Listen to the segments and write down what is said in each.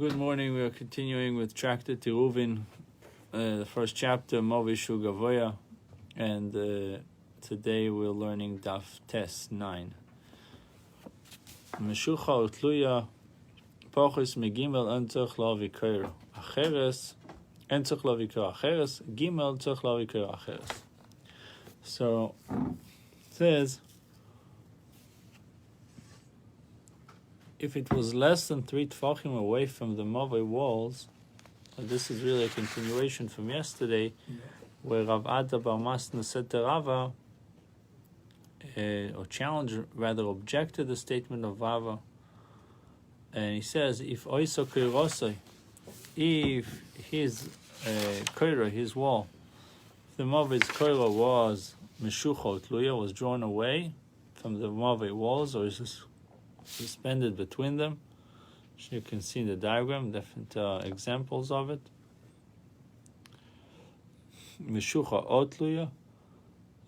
Good morning. We are continuing with Tractate Eruvin, the first chapter, Movishu Gavoya, and today we're learning Daf Tes 9. Meshucha utluya pochis megimel entzach lo v'ker acheres entzach lo v'ker acheres gimel entzach lo v'ker acheres. So it says, if it was less than 3 tefachim away from the Mavai walls, this is really a continuation from yesterday, where Rav Ada Bar Masna said to Rava, or challenged, rather objected the statement of Rava, and he says, if oiso koirosoi, if his koira, his wall, if the Mavai's koira was meshucha utluya, was drawn away from the Mavai walls, or is this suspended between them. You can see in the diagram different examples of it. Meshucha otluya,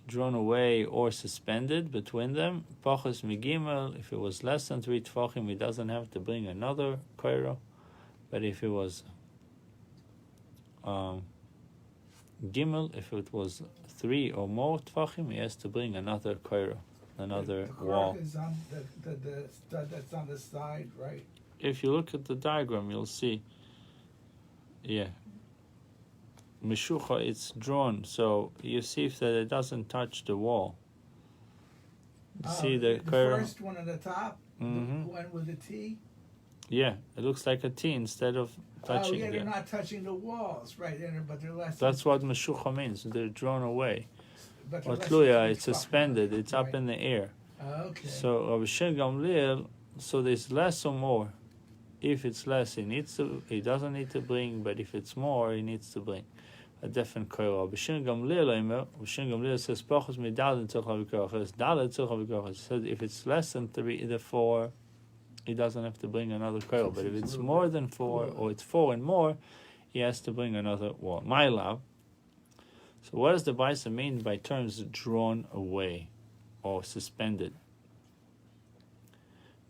drawn away or suspended between them. Pachos migimel, if it was less than 3 tefachim, he doesn't have to bring another koira. But if it was gimel, if it was 3 or more tefachim, he has to bring another koira. Another wall. Is on the stud that's on the side, right? If you look at the diagram, you'll see. Yeah. Meshucha, it's drawn, so you see that it doesn't touch the wall. See the first one at the top, mm-hmm. The one with the T? Yeah, it looks like a T instead of touching it. Oh, yeah, they're not touching the walls, right? But they're less. That's what Meshucha means. They're drawn away. But Tluya, it's suspended, it's up in the air. Okay. So Rabbi Shimon Gamliel, so there's less or more. If it's less, he doesn't need to bring, but if it's more, he needs to bring a different koira. Rabbi Shimon Gamliel says, Pachos midal tzorch havikor acheres, daled tzorch havikor acheres. He said if it's less than 3, the 4, he doesn't have to bring another koira. But if it's more than 4, or it's 4 and more, he has to bring another wall. My love. So what does the Baisa mean by terms drawn away or suspended?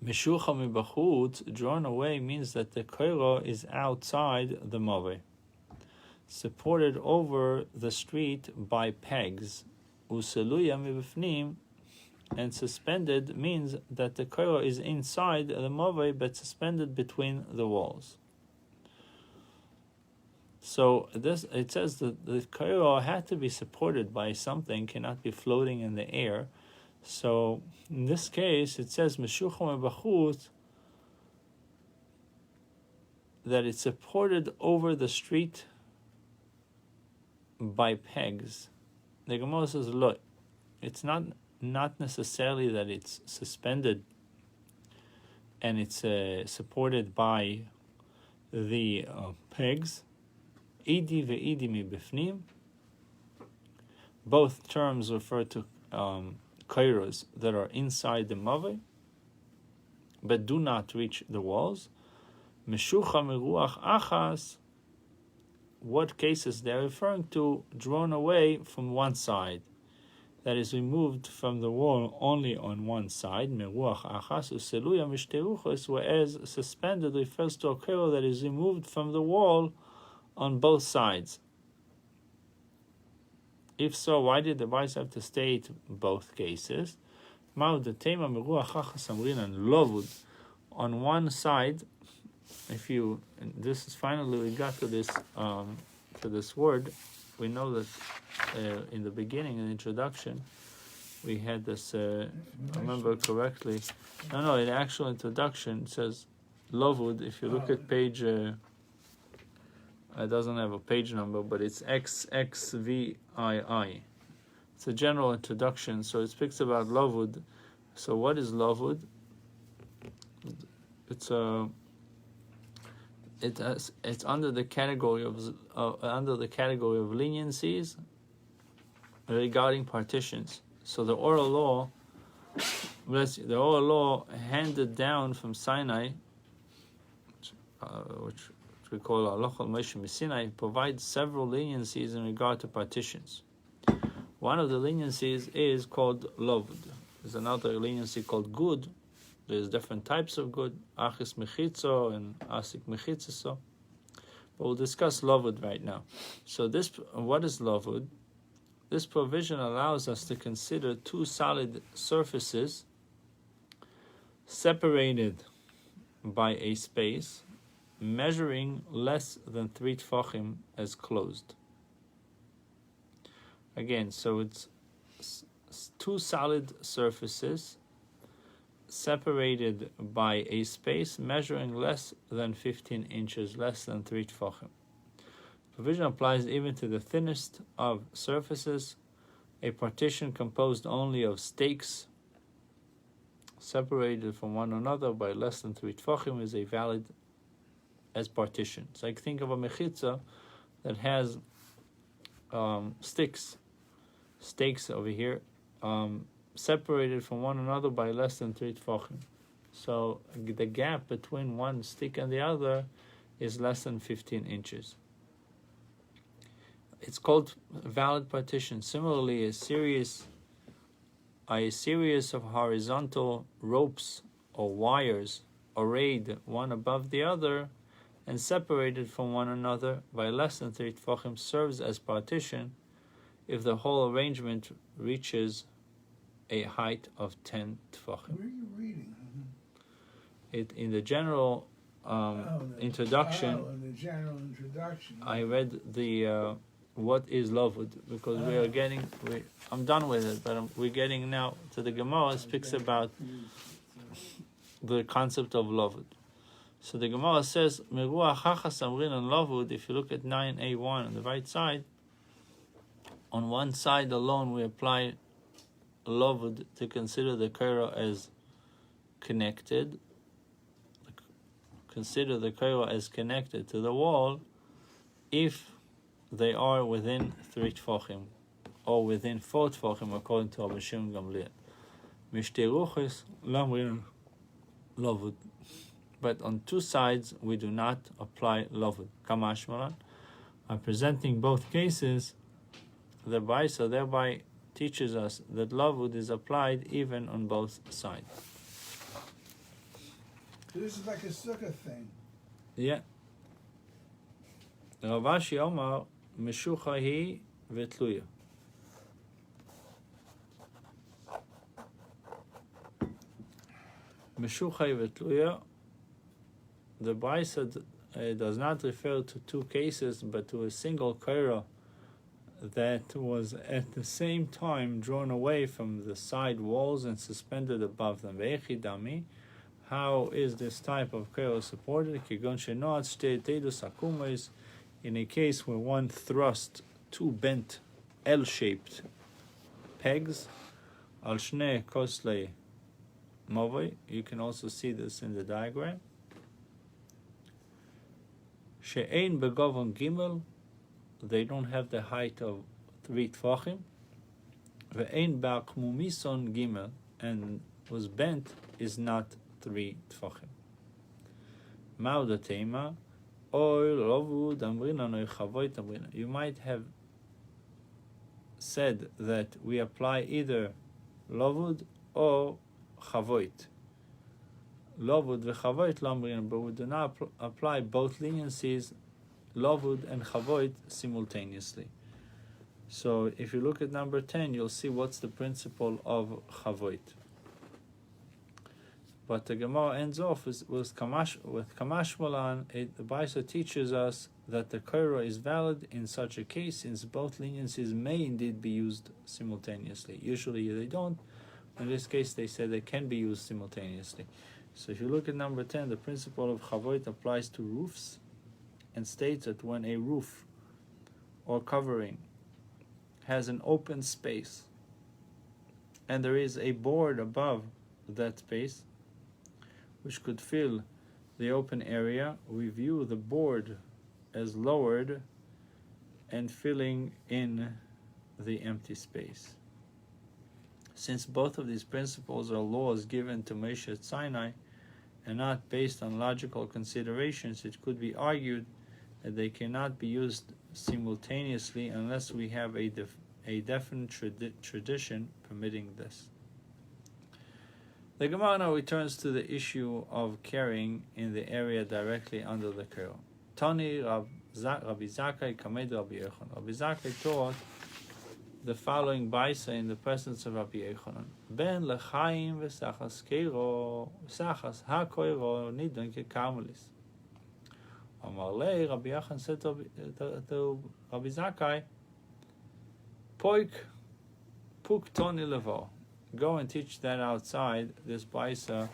Meshucha mibachut, drawn away, means that the koira is outside the mavai, supported over the street by pegs. Useluya mibifnim, and suspended means that the koira is inside the mavai but suspended between the walls. So it says that the koira had to be supported by something, cannot be floating in the air. So in this case, it says meshucha mebachut, that it's supported over the street by pegs. The Gemara says, look, it's not necessarily that it's suspended and it's supported by the pegs. Idi ve'idi mi bifnim. Both terms refer to koiros that are inside the mavai, but do not reach the walls. Meshucha meruach achas. What cases they're referring to? Drawn away from one side, that is removed from the wall only on one side. Meruach achas useluya mishteruchos, whereas suspended refers to a koiro that is removed from the wall on both sides. If so, why did the Baisa have to state both cases? On one side, this is finally we got to this word. We know that in the beginning, in the introduction, we had this. I remember correctly. No, in the actual introduction it says lovud. If you look at page. It doesn't have a page number, but it's XXVII. It's a general introduction, so it speaks about lavud. So what is lavud? It's under the category of leniencies regarding partitions. So the oral law handed down from Sinai, which we call Halacha Moshe Sinai, provides several leniencies in regard to partitions. One of the leniencies is called loved. There's another leniency called good, There's different types of good, achis mechitzo and asik mechitzo. But we'll discuss lavud right now. So what is lavud? This provision allows us to consider two solid surfaces separated by a space measuring less than 3 tfachim as closed. Again, so it's two solid surfaces separated by a space measuring less than 15 inches, less than 3 tfachim. Provision applies even to the thinnest of surfaces. A partition composed only of stakes separated from one another by less than 3 tfachim is a valid as partition. So I think of a mechitza that has stakes over here, separated from one another by less than 3 tfachim. So the gap between one stick and the other is less than 15 inches. It's called valid partition. Similarly, a series of horizontal ropes or wires arrayed one above the other and separated from one another by less than 3 tfachim serves as partition if the whole arrangement reaches a height of 10 tfachim. Where are you reading? In the general introduction, in the general introduction. I read the what is lavud, because I'm done with it, but we're getting now to the Gemara. It speaks about the concept of lavud. So the Gemara says, Meruah chachas amrin on lavud. If you look at 9a1 on the right side, on one side alone we apply lavud to consider the kaira as connected. Consider the kaira as connected to the wall if they are within 3 tfachim or within 4 tfachim according to Rabbi Shimon Gamliel. Mishtei ruchos lamrin lavud. But on two sides we do not apply lavud. Kamash malan. By presenting both cases, the Baisa thereby teaches us that lavud is applied even on both sides. This is like a sukkah thing. Yeah. Rav Ashi Omar meshucha hi vetluya. Meshucha hi vetluya. The Baisa does not refer to two cases, but to a single kaira that was at the same time drawn away from the side walls and suspended above them. Ve'echi dami. How is this type of kaira supported? In a case where one thrust two bent L-shaped pegs, al shnei koslei mavoi. You can also see this in the diagram. She'ein begavon gimel. They don't have the height of 3 tfachim. Ve'ein ba'akmumison gimel, and was bent is not 3 tfachim. Ma'uda tema, oil lavud amrina no chavoit amrina. You might have said that we apply either lavud or chavoit. Lavud v'chavoit lamrina, but we do not apply both leniencies, lavud and chavoit, simultaneously. So if you look at number 10, you'll see what's the principle of chavoit. But the Gemara ends off with Kamash Malan. The Baisa teaches us that the kaira is valid in such a case, since both leniencies may indeed be used simultaneously. Usually they don't. In this case, they say they can be used simultaneously. So if you look at number 10, the principle of chavoit applies to roofs and states that when a roof or covering has an open space and there is a board above that space which could fill the open area, we view the board as lowered and filling in the empty space. Since both of these principles are laws given to Moshe at Sinai and not based on logical considerations, it could be argued that they cannot be used simultaneously unless we have a definite tradition permitting this. The Gemara now returns to the issue of carrying in the area directly under the Kairo. Tani Rabbi Zakai Kamed Rabbi Yochanan. Rabbi Zakai taught the following Baisa in the presence of Rabbi Yochanan. Ben lechaim v'sachas keiro v'sachas ha-koiro nidon ke-karmelis. Amar lei, Rabbi Yochanan said to Rabbi Zakai, Poik puk toni levo. Go and teach that outside. This Baisa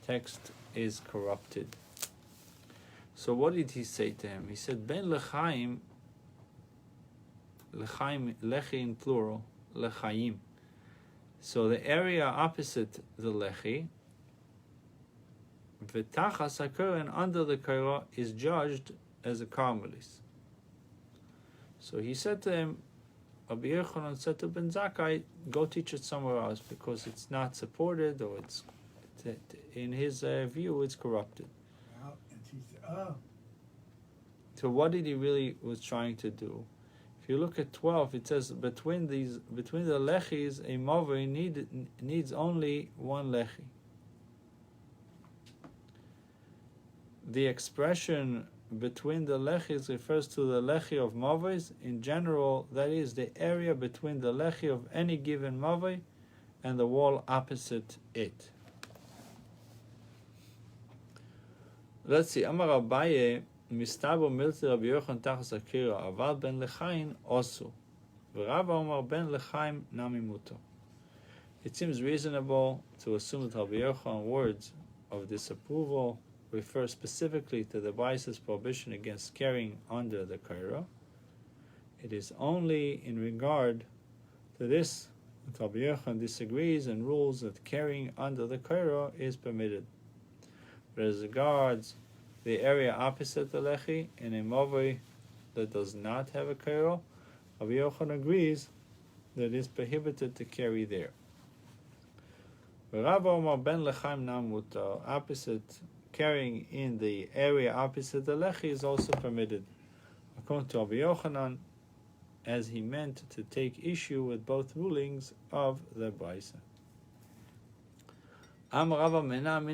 text is corrupted. So what did he say to him? He said, Ben lechaim, lechi in plural, lechaim. So the area opposite the lechi, v'tachas hakor, and under the kairo, is judged as a karmelis. So he said to him, Rabbi Yochanan said to Ben Zakkai, go teach it somewhere else because it's not supported, or it's in his view it's corrupted. And she said, So what did he really was trying to do? If you look at 12, it says between the lechis, a mavri needs only one lechi. The expression between the lechis refers to the lechi of mavris. In general, that is the area between the lechi of any given mavri and the wall opposite it. Let's see. Amar Abaye, Mistabo Milti Rabbi Yochanan Tachas Akira, Aval Ben Lechaim Osu. V'Rava Omar Ben Lechaim Nami Muto. It seems reasonable to assume that Rabbi Yochanan's words of disapproval refer specifically to the Baisa's prohibition against carrying under the Kaira. It is only in regard to this that Rabbi Yochanan disagrees and rules that carrying under the Kaira is permitted. But as regards the area opposite the Lechi, in a Mavri that does not have a Kairo, Rabbi Yochanan agrees that it is prohibited to carry there. Rabbi Omar Ben Lechaim Namuta, opposite, carrying in the area opposite the Lechi is also permitted, according to Rabbi Yochanan, as he meant to take issue with both rulings of the Baisa. Am Rabbi Menashe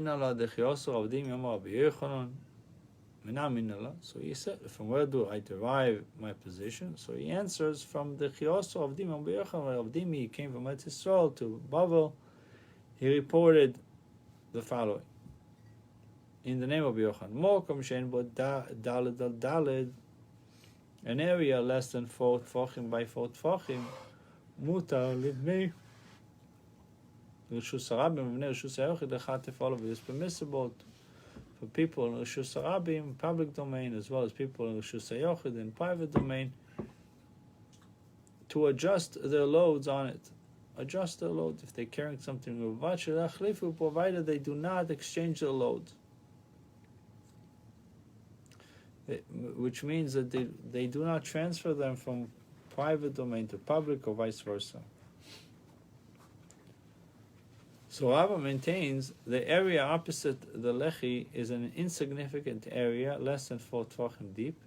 Amitay. So he said, from where do I derive my position? So he answers from the Chiyosor of Dim Rabbi Yochanan. He came from Eretz Yisrael to Babel. He reported the following. In the name of Yochanan, Mokum Shein Bo Daled Al Daled, an area less than 4 tfachim by 4 tfachim, Mutar Lidmei, Rishus Harabim, V'nei Rishus Hayochid, Lechatef, all of it is permissible for people in Rishus Harabim, public domain, as well as people in Rishus Hayochid, in private domain, to adjust their loads on it. Adjust their load if they're carrying something, provided they do not exchange their loads. Which means that they do not transfer them from private domain to public or vice versa. So Rava maintains the area opposite the Lechi is an insignificant area, less than 4 tfachim deep,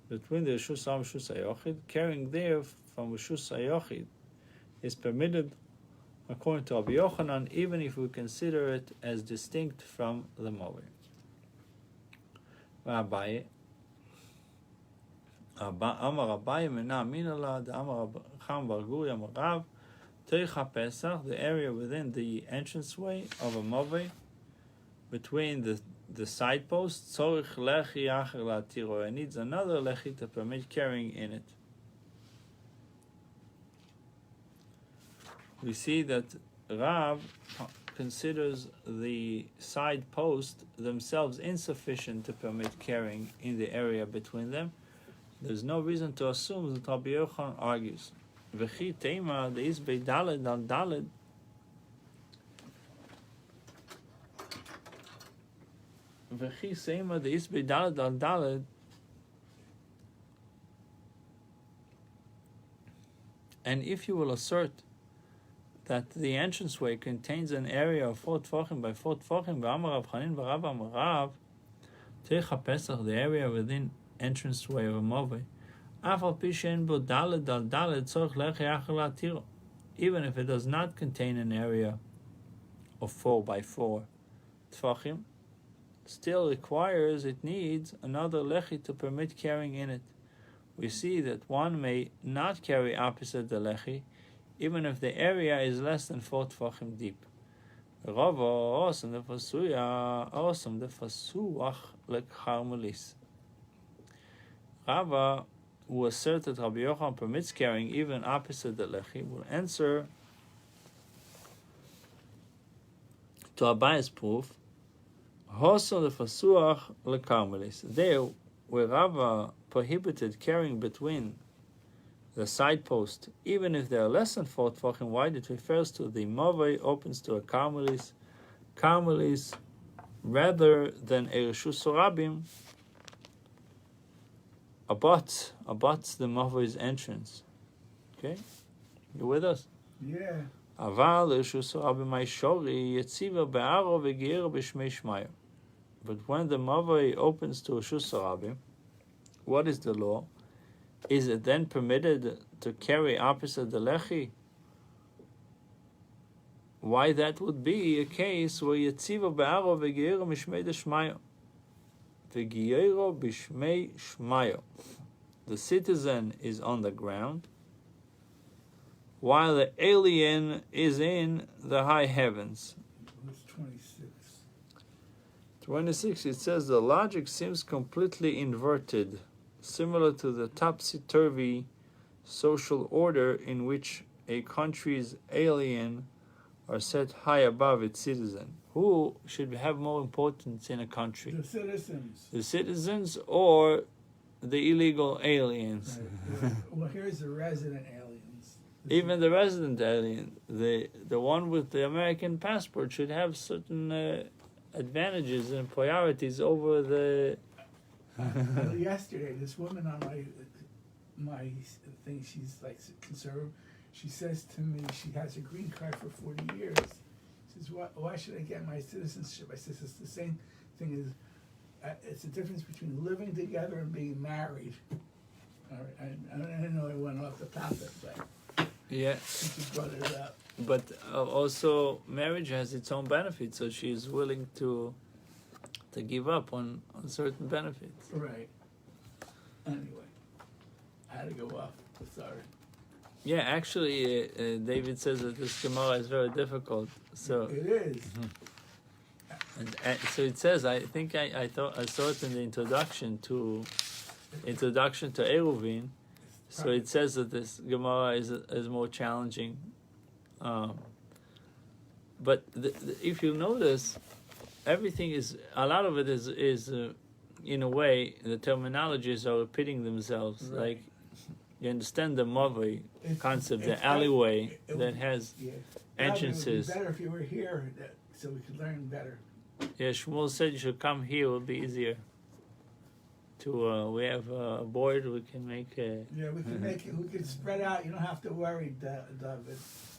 between the Rishus Har and Rishus Hayochid. Carrying there from Rishus Hayochid is permitted, according to Rabbi Yochanan, even if we consider it as distinct from the Mavri. Rabbi Amar Rabbi Menashe Amitay, Amar Cham Bar Guri Amar Rav, Teicha Pesach, the area within the entranceway of a Mavri, between the side posts, Tzorich Lechi Acher Latiro, it needs another Lechi to permit carrying in it. We see that Rav considers the side posts themselves insufficient to permit carrying in the area between them. There's no reason to assume that Rabbi Yochanan argues. V'chi teima deis beidaled al daled. V'chi seima deis beidaled al daled. And if you will assert that the entranceway contains an area of 4 tfachim by 4 tfachim, v'amar Rav Chanin v'Rav Amar Rav, Teicha Pesach, the area within entranceway of a Mavri, Afal pi she'en bo daled al daled tzorich lechi acher latiro, even if it does not contain an area of 4 by 4 tefachim, still it needs another lechi to permit carrying in it. We see that one may not carry opposite the lechi, even if the area is less than 4 tefachim deep. Rava osam the fasuach lekharmelis. Rava, who asserts that Rabbi Yochanan permits carrying even opposite the lechi, will answer to Abaye's proof. Hosam the fasuach lekharmelis. There, where Rava prohibited carrying between the side post, even if they are less than 4 tefachim wide, it refers to the mavoi opens to a karmelis rather than a reshus sorabim abuts the mavoi's entrance. Okay, you with us? Yeah. Aval reshus sorabim ma'ishori yetziva be'aro v'geira b'shmei shmayo. But when the mavoi opens to reshus sorabim, what is the law? Is it then permitted to carry opposite the lechi? Why that would be a case where yetziva be'aro v'geiro b'shmei shmayo. V'geiro b'shmei shmayo. The citizen is on the ground, while the alien is in the high heavens. Verse 26. 26, it says the logic seems completely inverted, similar to the topsy-turvy social order in which a country's alien are set high above its citizen. Who should have more importance in a country? The citizens. The citizens or the illegal aliens? Right. Well, here's the resident aliens. Even the resident alien, the one with the American passport should have certain advantages and priorities over the... Yesterday, this woman on my thing, she's like conservative. She says to me, she has a green card for 40 years. She says, why should I get my citizenship? I says, it's the same thing as, it's the difference between living together and being married. All right, I don't know I went off the topic, but yeah, since you brought it up. But also, marriage has its own benefits, so she's willing to give up on certain benefits. Right. Anyway, I had to go off. Sorry. Yeah, actually, David says that this Gemara is very difficult. So it is. And so it says. I think I saw it in the introduction to Eruvin. So it says that this Gemara is more challenging. But if you notice, everything is, a lot of it is in a way, the terminologies are repeating themselves. Right. Like, you understand the mavoi concept, the alleyway that has entrances. It would be better if you were here, so we could learn better. Yeah, Shmuel said you should come here, it would be easier. We have a board, we can make a... Yeah, we can make it, we can spread out, you don't have to worry, David.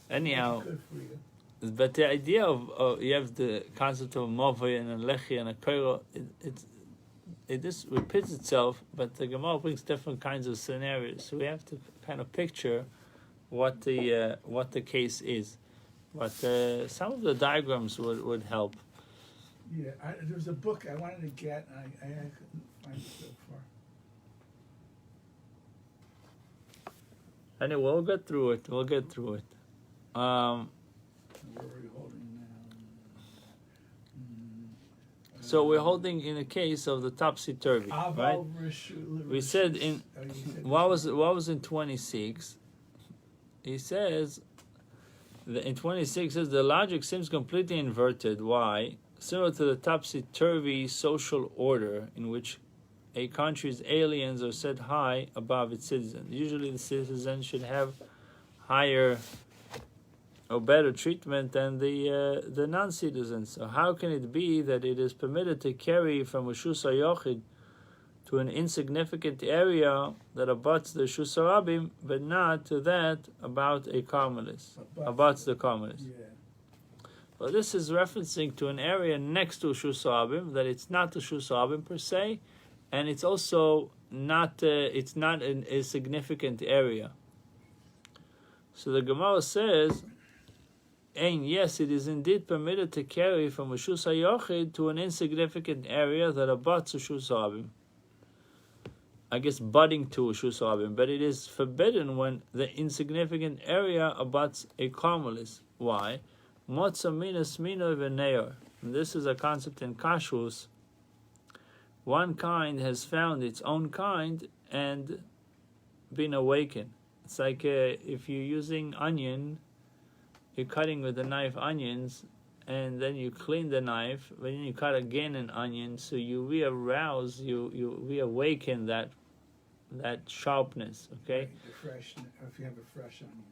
Anyhow, Good for you. but the idea of you have the concept of mavoi and a lechi and a koiro, it just repeats itself, but the Gemara brings different kinds of scenarios. So we have to kind of picture what the case is. But some of the diagrams would help. Yeah, there was a book I wanted to get, and I couldn't find it so far. Anyway, we'll get through it. Where are we holding now? So we're holding in a case of the topsy-turvy, right? We said what was in 26. He says that in 26 says the logic seems completely inverted. Why? Similar to the topsy-turvy social order in which a country's aliens are set high above its citizens. Usually the citizens should have higher or better treatment than the non-citizens. So how can it be that it is permitted to carry from Reshus HaYochid to an insignificant area that abuts the Reshus HaRabim, but not to that about a Carmelis, abuts the Carmelis? Yeah. Well, this is referencing to an area next to Reshus HaRabim, that it's not the Reshus HaRabim per se, and it's also not it's not a significant area. So the Gemara says And yes, it is indeed permitted to carry from a Reshus HaYochid to an insignificant area that abuts a Reshus HaRabim. I guess budding to a Reshus HaRabim, but it is forbidden when the insignificant area abuts a Carmelis. Why? Motza minas mino v'neor. This is a concept in Kashrus. One kind has found its own kind and been awakened. It's like if you're using onion, you're cutting with a knife onions, and then you clean the knife, but then you cut again an onion, so you re-arouse, you reawaken that sharpness. Okay. Fresh, if you have a fresh onion.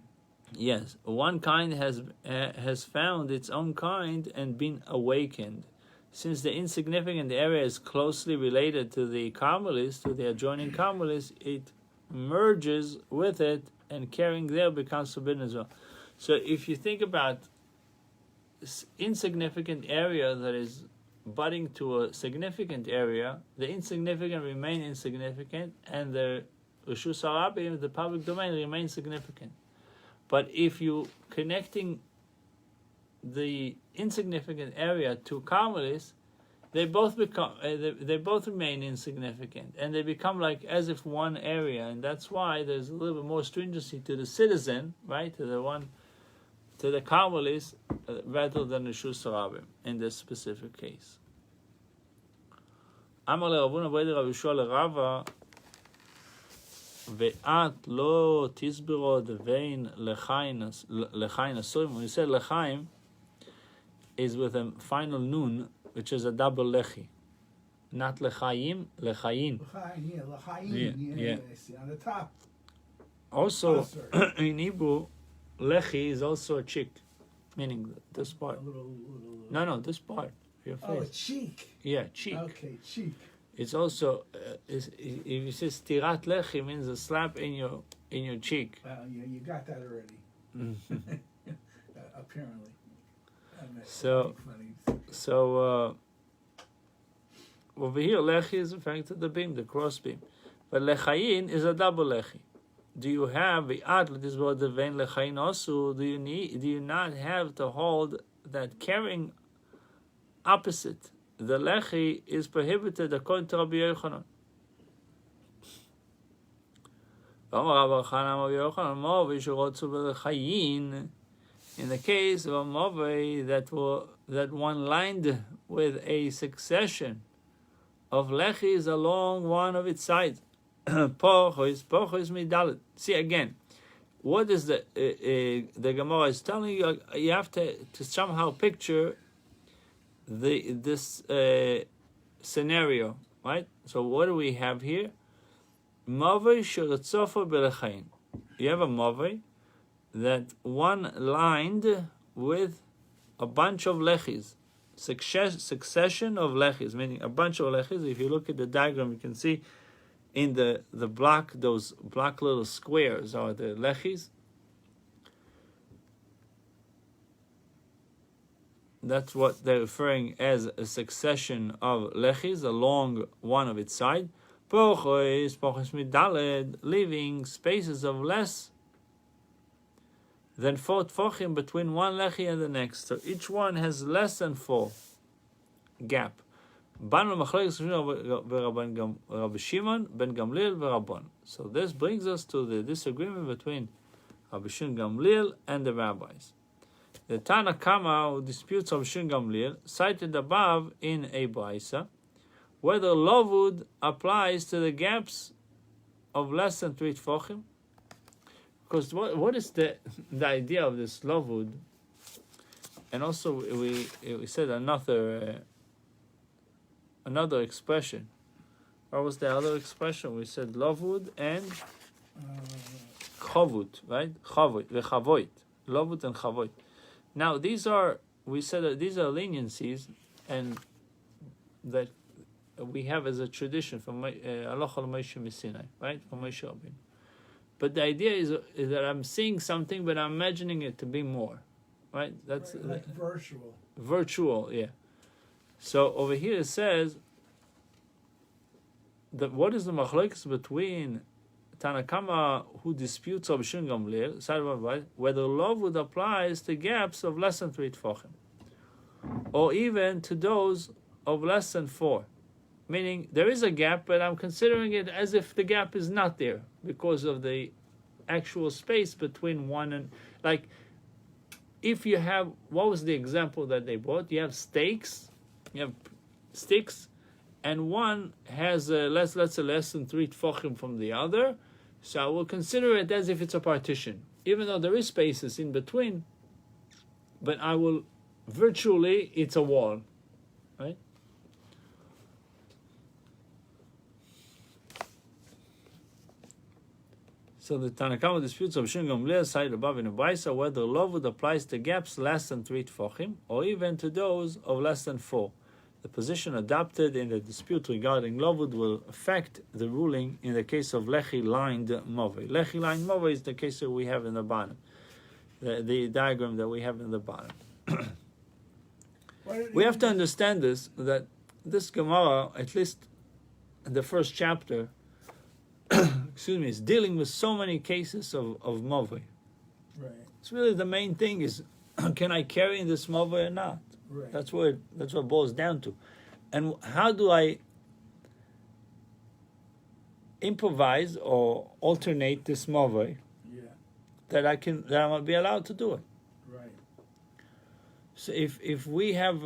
Yes, one kind has found its own kind and been awakened. Since the insignificant area is closely related to the Carmelis, to the adjoining Carmelis, it merges with it, and carrying there becomes forbidden as well. So if you think about this insignificant area that is budding to a significant area, the insignificant remain insignificant, and the Reshus HaRabim, the public domain, remains significant. But if you connecting the insignificant area to Carmelis, they both become they both remain insignificant, and they become like as if one area, and that's why there's a little bit more stringency to the citizen, right, to the Carmelis, rather than the Reshus HaRabim in this specific case. Amar leRavuna B'Eder Rav Yeshua leRava, ve'at lo tisbiro devein lechayin asurim. When you say lechaim, is with a final nun, which is a double lechi, not lechayim, lechayin. Lechayin, yeah. On the top. Also, in Hebrew, lechi is also a cheek, meaning this part. No, this part. Your face. Oh, a cheek. Yeah, cheek. Okay, cheek. It's also if you say stirat lechi, means a slap in your cheek. Well, yeah, you got that already. Apparently. So over here, lechi is referring to the beam, the cross beam, but lechayin is a double lechi. Do you have the atlet is what the vein lechayin also? Do you not have to hold that carrying opposite? The lechi is prohibited according to Rabbi Yochanan. In the case of a movie that one lined with a succession of lechis along one of its sides. Pochos midalet. See again, what is the Gemara is telling you? You have to somehow picture this scenario, right? So what do we have here? Movie sheretzofa belechayin. You have a movie that one lined with a bunch of lechis, succession of lechis, meaning a bunch of lechis. If you look at the diagram, you can see in the block, those black little squares are the lechis. That's what they're referring as a succession of lechis along one of its side. Pochos midaled, leaving spaces of less than 4 tfochim between one lechi and the next. So each one has less than 4 gap. So this brings us to the disagreement between Rabbi Shimon Gamliel and the rabbis. The Tana Kama, who disputes Rabbi Shimon Gamliel, cited above in a brisa, whether lovud applies to the gaps of less than 3 tfochim. Because what is the idea of this lovud? And also we said another expression. What was the other expression? We said lovud and chavut, right? Chavut, v'chavoit. Lovud and chavoit. Now we said that these are leniencies, and that we have as a tradition from Halacha Moshe Sinai, right? From Moshe Rabbeinu. But the idea is that I'm seeing something, but I'm imagining it to be more, right? That's like virtual. Virtual, yeah. So over here it says that what is the machlokes between Tanakama who disputes Rabbi Shimon Gamliel, whether Lovud applies to gaps of less than 3 tefachim, or even to those of less than 4. Meaning, there is a gap, but I'm considering it as if the gap is not there because of the actual space between one and... Like, if you have... What was the example that they brought? You have stakes, and one has let's say less than 3 tefachim from the other, so I will consider it as if it's a partition, even though there is spaces in between, but I will... Virtually, it's a wall, right? So the Tanakama disputes of Shimon Gamliel cited above in a Baisa whether Lovud applies to gaps less than 3 tefachim or even to those of less than 4. The position adopted in the dispute regarding Lovud will affect the ruling in the case of Lechi-lined Movei. Lechi-lined Movei is the case that we have in the bottom, the diagram that we have in the bottom. We have to understand that this Gemara, at least in the first chapter, is dealing with so many cases of Movei. Right. It's really the main thing is, can I carry in this Movei or not? Right. That's what it boils down to. And how do I improvise or alternate this Movei that I might be allowed to do it? Right. So if we have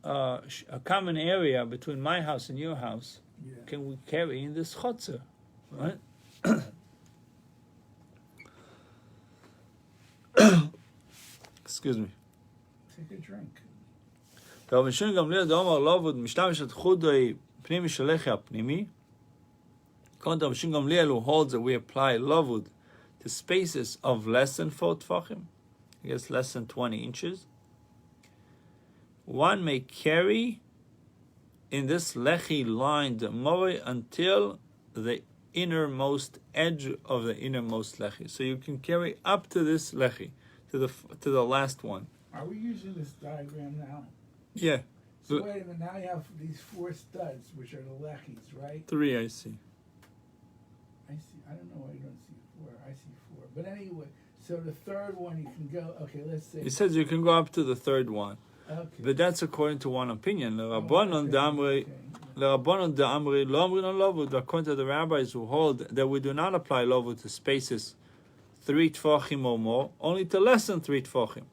a common area between my house and your house, can we carry in this chotzer, right? Excuse me. Take a drink. Rabbi Shimon Gamliel דאמר Lovud משתמש את חודוי פנימי של לחי הפנימי. According to Rabbi Shimon Gamliel, who holds that we apply Lovud to spaces of less than 4 tefachim, I guess less than 20 inches, one may carry in this lechi-lined movei until the innermost edge of the innermost lechi. So you can carry up to this lechi, to the last one. Are we using this diagram now? Yeah. So wait a minute, now you have these 4 studs, which are the lechis, right? 3, I see. I see. I don't know why you don't see 4. I see 4. But anyway, so the third one you can go. Okay, let's say. It says you can go up to the third one. Okay. But that's according to one opinion. According to the rabbis who hold that we do not apply Lovud to spaces 3 tefachim or more, only to less than 3 tefachim.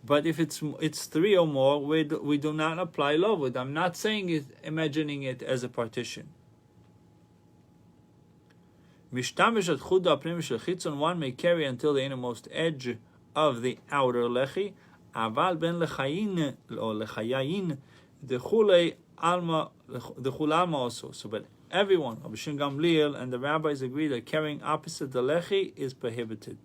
But if it's 3 or more, we do not apply Lovud. I'm not saying it, imagining it as a partition. One may carry until the innermost edge of the outer lechi. Aval ben lechayin or lechayayin dechulei alma also. So, but everyone, Rabbi Shimon Gamliel and the rabbis agree that carrying opposite the lechi is prohibited.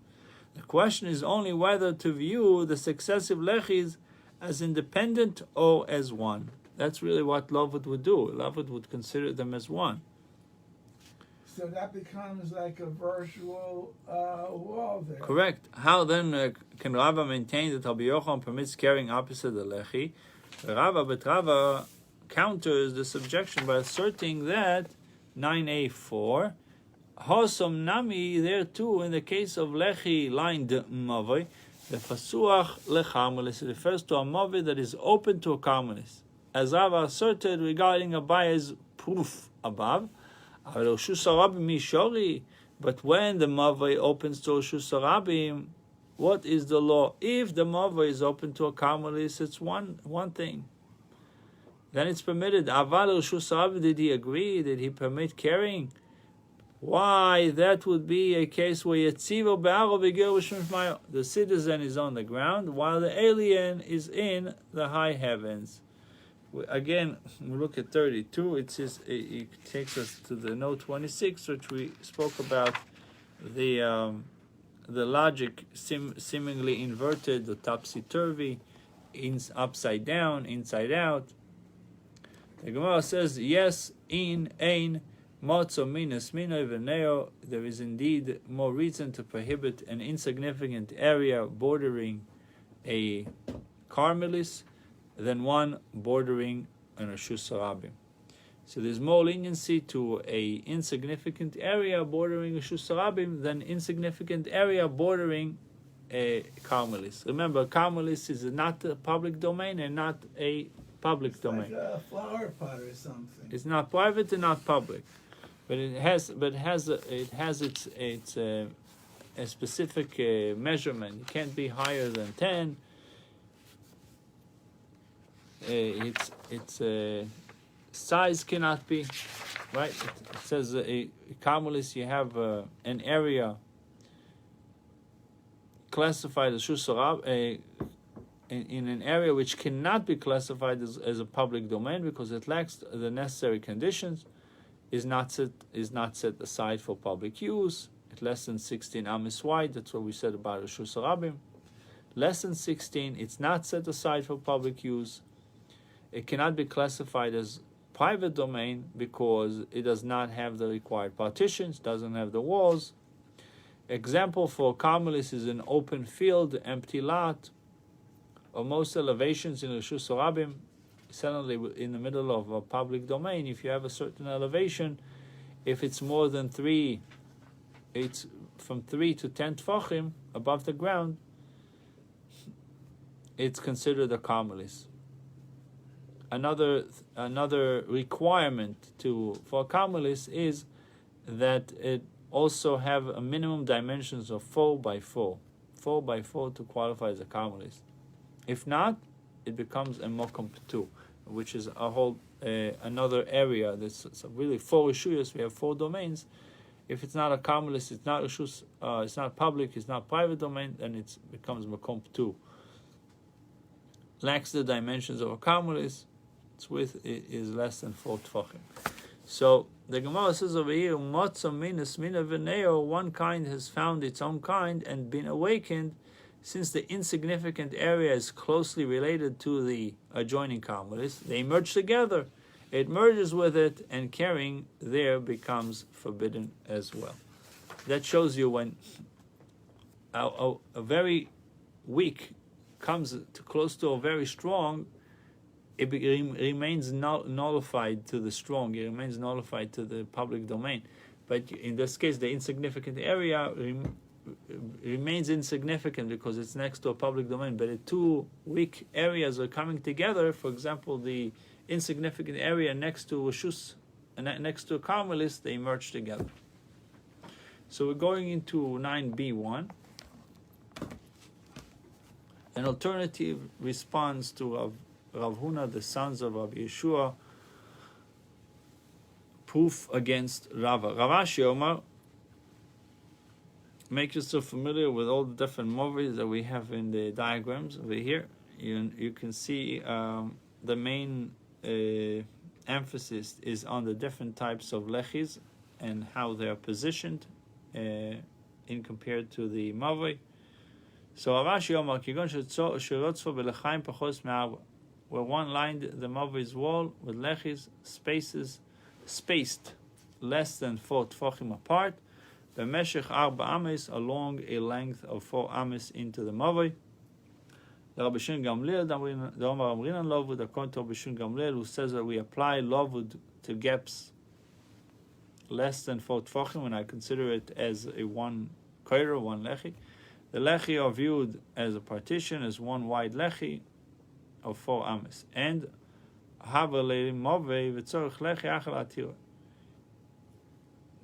The question is only whether to view the successive lechis as independent or as one. That's really what Lovud would do. Lovud would consider them as one. So that becomes like a virtual wall there. Correct. How then can Rava maintain that Rabbi Yochanan permits carrying opposite the lechi? Rava counters this objection by asserting that 9a4 Hosom Nami, there too, in the case of lechi lined mavoi, the fasuach lecharmelis refers to a mavoi that is open to a carmelis, as Rava asserted regarding Abaye's proof above. But when the mavoi opens to Reshus Harabim, what is the law? If the mavoi is open to a carmelis, it's one thing. Then it's permitted. Aval Reshus Harabim, did he agree? Did he permit carrying? Why, that would be a case where the citizen is on the ground while the alien is in the high heavens. Again, we look at 32. It takes us to the note 26, which we spoke about the logic seemingly inverted, the topsy-turvy, upside down, inside out. The Gemara says, yes, ein, Motzo minus mino veneo, there is indeed more reason to prohibit an insignificant area bordering a carmelis than one bordering an Reshus Harabim. So there's more leniency to a insignificant area bordering Reshus Harabim than insignificant area bordering a Carmelis. Remember, Carmelis is not a public domain and not a public domain. Like a flower pot or something. It's not private and not public, but it has its a specific measurement. It can't be higher than 10. Its size cannot be, right? It says a Carmelis, you have an area classified as Reshus Harabim, in an area which cannot be classified as a public domain because it lacks the necessary conditions, is not set aside for public use. It's less than 16 amis wide. That's what we said about Reshus Harabim. Less than 16, it's not set aside for public use. It cannot be classified as private domain because it does not have the required partitions, doesn't have the walls. Example for Carmelis is an open field, empty lot, or most elevations in Reshus Harabim, suddenly in the middle of a public domain. If you have a certain elevation, if it's more than 3, it's from 3 to 10 tfachim above the ground, it's considered a Carmelis. Another requirement for a Carmelis is that it also have a minimum dimensions of 4 by 4 to qualify as a Carmelis. If not, it becomes a mokum p'tur, which is a whole another area. That's really 4 reshuyos. We have 4 domains. If it's not a Carmelis, it's not reshus, it's not public, it's not private domain, then it becomes mokum p'tur. Lacks the dimensions of a Carmelis. Its width is less than 4 tfachim. So the Gemara says over here, "Motza minus mina v'neo." One kind has found its own kind and been awakened. Since the insignificant area is closely related to the adjoining Carmelis, they merge together. It merges with it, and carrying there becomes forbidden as well. That shows you when a very weak comes to close to a very strong, it remains nullified to the strong. It remains nullified to the public domain. But in this case, the insignificant area remains insignificant because it's next to a public domain. But the 2 weak areas are coming together. For example, the insignificant area next to Reshus, next to a Carmelis, they merge together. So we're going into 9b1. An alternative response to Rav Huna, the sons of Rabbi Yeshua, proof against Rava. Rav Ashi Omar, make yourself familiar with all the different movies that we have in the diagrams over here. You can see the main emphasis is on the different types of lechis and how they are positioned in compared to the mavoi. So Rav Ashi Omar, kigon sherotzvo belechaim pachos me'arba, where one lined the mavoi's wall with lechis spaced less than 4 tfachim apart, b'meshech 4 ames, along a length of 4 ames into the mavoi. The Rabbi Shimon Gamliel, the Omar Amrinan Lovud, according to Rabbi Shimon Gamliel, who says that we apply Lovud to gaps less than 4 tfachim, and I consider it as a 1 koira, 1 lechi. The lechi are viewed as a partition, as 1 wide lechi of 4 ames. And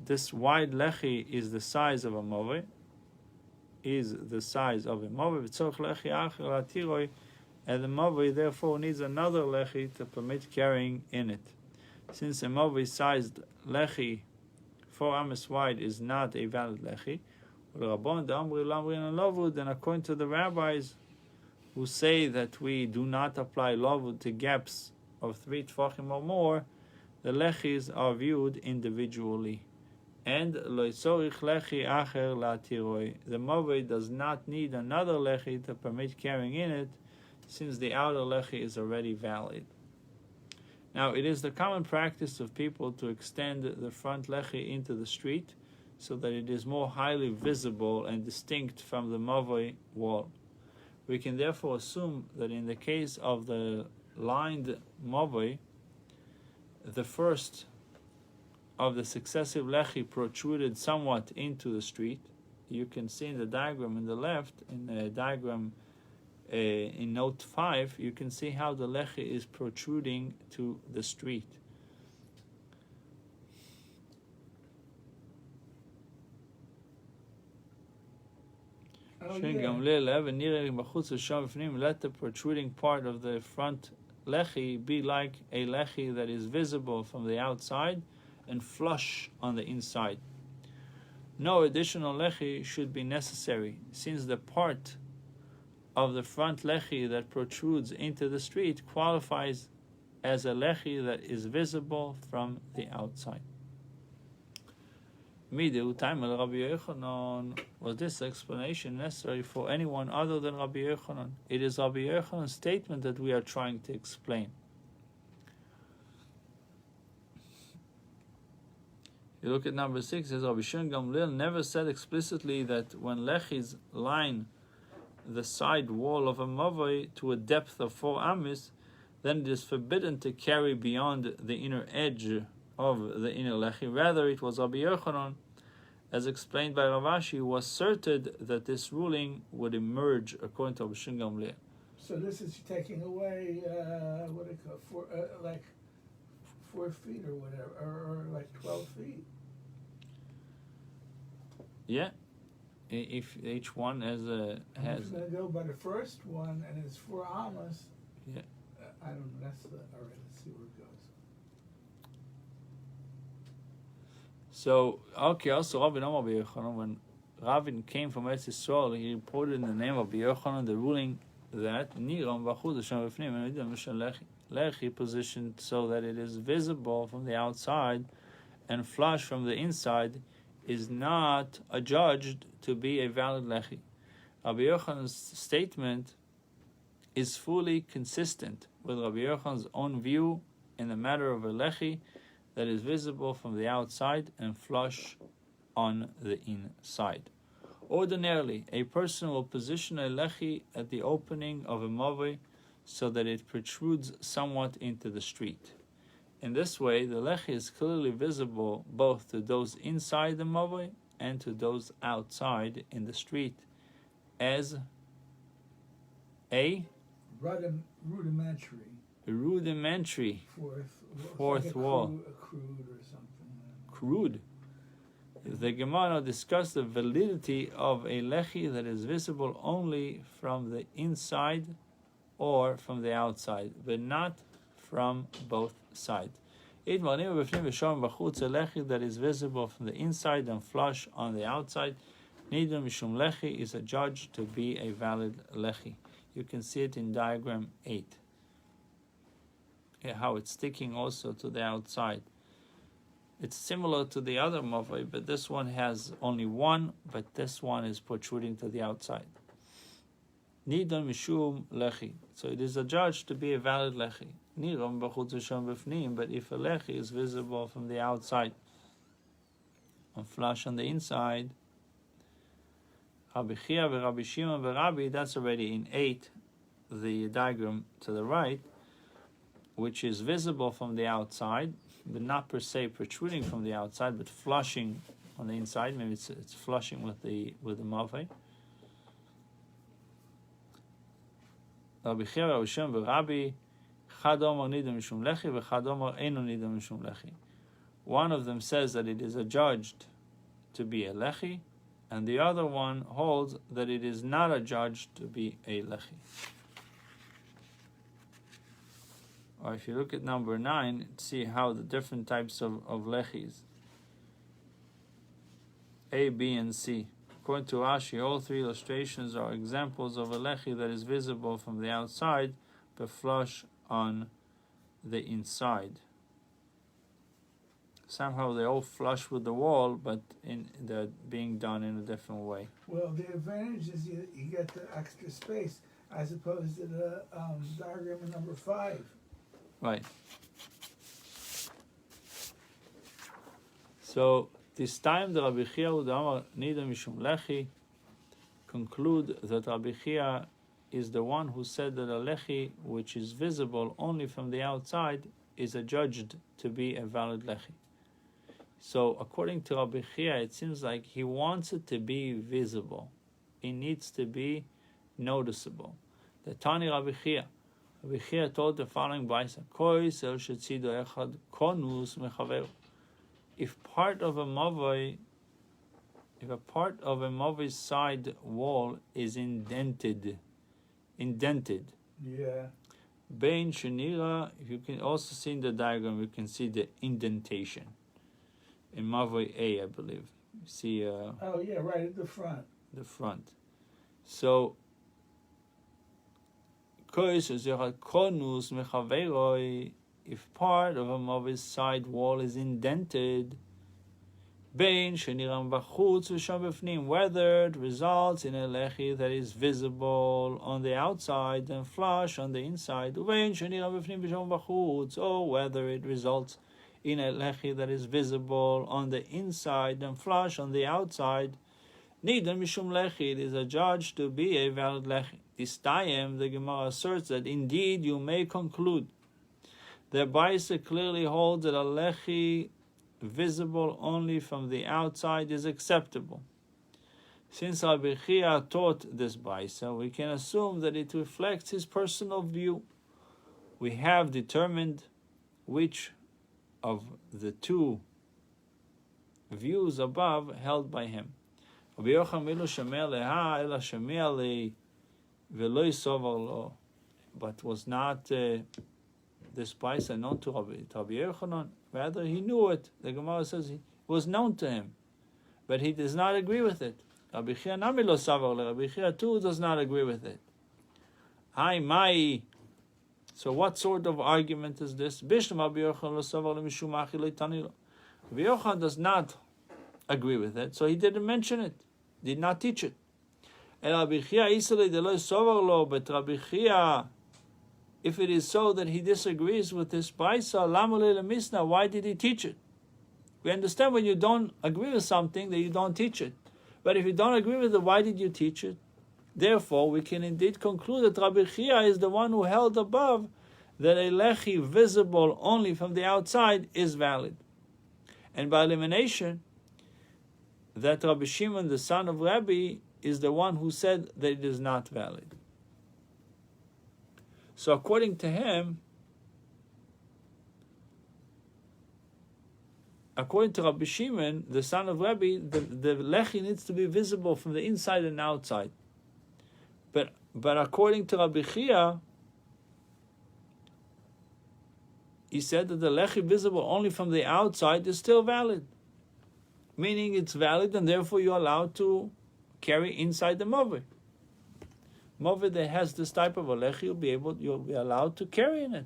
this wide lechi is the size of a move, and the move therefore needs another lechi to permit carrying in it. Since a move sized lechi 4 ames wide is not a valid lechi, then according to the rabbis who say that we do not apply lavud to gaps of 3 tfachim or more, the lechis are viewed individually. And the mavoi does not need another lechi to permit carrying in it, since the outer lechi is already valid. Now, it is the common practice of people to extend the front lechi into the street so that it is more highly visible and distinct from the mavoi wall. We can therefore assume that in the case of the lined mavoi, the first of the successive lechi protruded somewhat into the street. You can see in the diagram in the left, in the diagram in note 5, you can see how the lechi is protruding to the street. Let the protruding part of the front lechi be like a lechi that is visible from the outside and flush on the inside. No additional lechi should be necessary, since the part of the front lechi that protrudes into the street qualifies as a lechi that is visible from the outside. Was this explanation necessary for anyone other than Rabbi Yochanan? It is Rabbi Yochanan's statement that we are trying to explain. You look at number 6, it says Rabbi Shimon Gamliel never said explicitly that when lechis line the side wall of a mavoi to a depth of 4 amis, then it is forbidden to carry beyond the inner edge of the inner lechi. Rather, it was Rabbi Yochanan, as explained by Rav Ashi, who asserted that this ruling would emerge according to Rabbi Shimon Gamliel. So this is taking away what do you call it, like 4 feet or whatever, or like 12 feet. Yeah, if each one has a has. I'm going to go by the first one, and it's 4 amas. Yeah. I don't know. That's all right. Let's see where it goes. So okay, also Rabbi Yochanan, when Ravin came from Eretz Yisrael, he reported in the name of Rabbi Yochanan the ruling that Niram Bachud Hashem B'fnim and Lechi positioned so that it is visible from the outside and flush from the inside is not adjudged to be a valid lechi. Rabbi Yochanan's statement is fully consistent with Rabbi Yochanan's own view in the matter of a lechi that is visible from the outside and flush on the inside. Ordinarily, a person will position a lechi at the opening of a mavoi so that it protrudes somewhat into the street. In this way, the lechi is clearly visible both to those inside the mavoi and to those outside in the street as a rudimentary fourth wall. Crude or something. Crude. The Gemara discussed the validity of a lechi that is visible only from the inside or from the outside, but not from both sides. A lechi that is visible from the inside and flush on the outside, Nidon Mishum lechi, is adjudged to be a valid lechi. You can see it in diagram 8. How it's sticking also to the outside. It's similar to the other mavoi, but this one has only one, but this one is protruding to the outside. Nidon Mishum lechi. So it is adjudged to be a valid lechi. Niram b'chutz Hashem b'fnim, but if a lechi is visible from the outside and flush on the inside, Rabbi Chia v'Rabbi Shimon v'Rabbi, that's already in 8, the diagram to the right, which is visible from the outside, but not per se protruding from the outside, but flushing on the inside. Maybe it's flushing with the mavoi. Rabbi Chia, Rabbi Shimon, Rabbi Chad Omar Nidon Mishum Lechi, v'Chad Omar Eino Nidon Mishum Lechi. One of them says that it is adjudged to be a lechi, and the other one holds that it is not adjudged to be a lechi. Or if you look at number 9, see how the different types of lechis, A, B, and C. According to Rashi, all 3 illustrations are examples of a lechi that is visible from the outside, but flush on the inside. Somehow they all flush with the wall, but they're being done in a different way. Well, the advantage is you get the extra space as opposed to the diagram in number 5. Right. So this time the Rabbi Chia Udamar Nidon Mishum Lechi conclude that Rabbi Chia is the one who said that a lechi which is visible only from the outside is adjudged to be a valid lechi. So according to Rabbi Chia, it seems like he wants it to be visible. It needs to be noticeable. The Tani Rabbi Chia told the following Baisa: if part of a mavoi side wall is indented, Yeah. Bein Shanira, you can also see in the diagram, you can see the indentation. In Mavoi A, I believe. You see Oh yeah, right at the front. the front. So if part of a Mavoi side wall is indented, whether it results in a lechi that is visible on the outside and flush on the inside, or whether it results in a lechi that is visible on the inside and flush on the outside, Nidan Mishum Lechi, it is adjudged to be a valid lechi. This time, the Gemara asserts that indeed you may conclude that Baisa clearly holds that a lechi visible only from the outside is acceptable. Since Rabbi Chia taught this Baisa, we can assume that it reflects his personal view. We have determined which of the two views above held by him. But was not this Baisa known to Rabbi Yochanan? Rather, he knew it. The Gemara says it was known to him, but he does not agree with it. Rabbi Chia too does not agree with it. Hi, Mai. So what sort of argument is this? Rabbi Yochanan does not agree with it, so he didn't mention it, did not teach it. But Rabbi Chia, if it is so that he disagrees with this Baisa, why did he teach it? We understand when you don't agree with something that you don't teach it. But if you don't agree with it, why did you teach it? Therefore, we can indeed conclude that Rabbi Chia is the one who held above that a lechi visible only from the outside is valid. And by elimination, that Rabbi Shimon, the son of Rabbi, is the one who said that it is not valid. So according to him, according to Rabbi Shimon, the son of Rabbi, the lechi needs to be visible from the inside and outside. But according to Rabbi Chia, he said that the lechi visible only from the outside is still valid. Meaning it's valid and therefore you're allowed to carry inside the mavoi. Mavoi that has this type of a lechi, you'll be allowed to carry in it.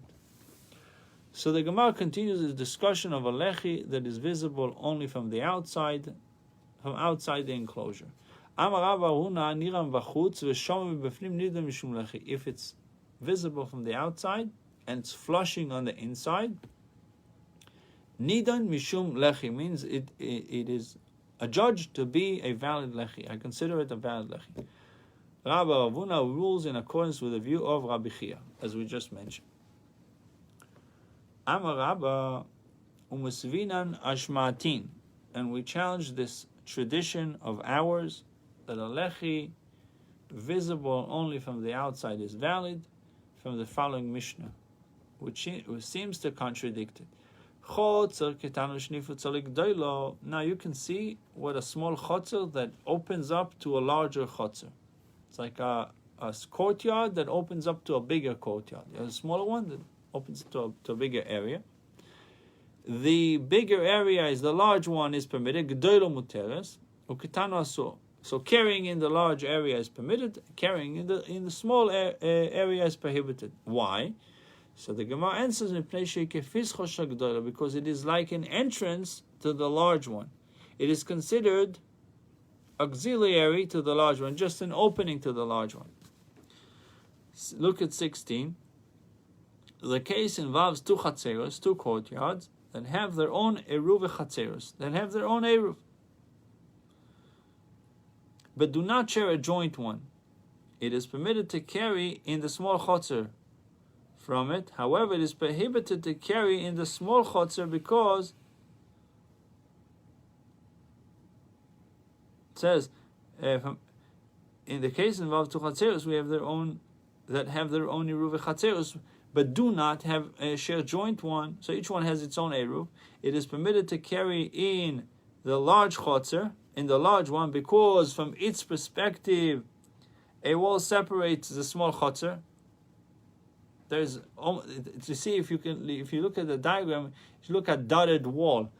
So the Gemara continues the discussion of a lechi that is visible only from the outside, from outside the enclosure. If it's visible from the outside and it's flushing on the inside, Nidan Mishum Lechi means it is adjudged to be a valid lechi. I consider it a valid lechi. Rabbi Ravuna rules in accordance with the view of Rabbi Chia, as we just mentioned. Amar Rabba umusvinan ashmatin, and we challenge this tradition of ours that a lechi visible only from the outside is valid from the following Mishnah, which seems to contradict it. Now you can see what a small chotzer that opens up to a larger chotzer. It's like a courtyard that opens up to a bigger courtyard. You have a smaller one that opens to a bigger area. The bigger area is the large one is permitted. G'doilo muteres, uketano asur. So carrying in the large area is permitted. Carrying in the small area is prohibited. Why? So the Gemara answers because it is like an entrance to the large one. It is considered auxiliary to the large one, just an opening to the large one. Look at 16. The case involves two chatzeros, two courtyards, that have their own eruv chatzeros, that have their own eruv, but do not share a joint one. It is permitted to carry in the small chotzer from it. However, it is prohibited to carry in the small chotzer because it says, in the case involved two chatzeros, we have their own that have their own eruv chatzeros, but do not have a share joint one. So each one has its own eruv. It is permitted to carry in the large chotzer, in the large one, because from its perspective, a wall separates the small chotzer. There's, to see if you look at the diagram, if you look at dotted wall,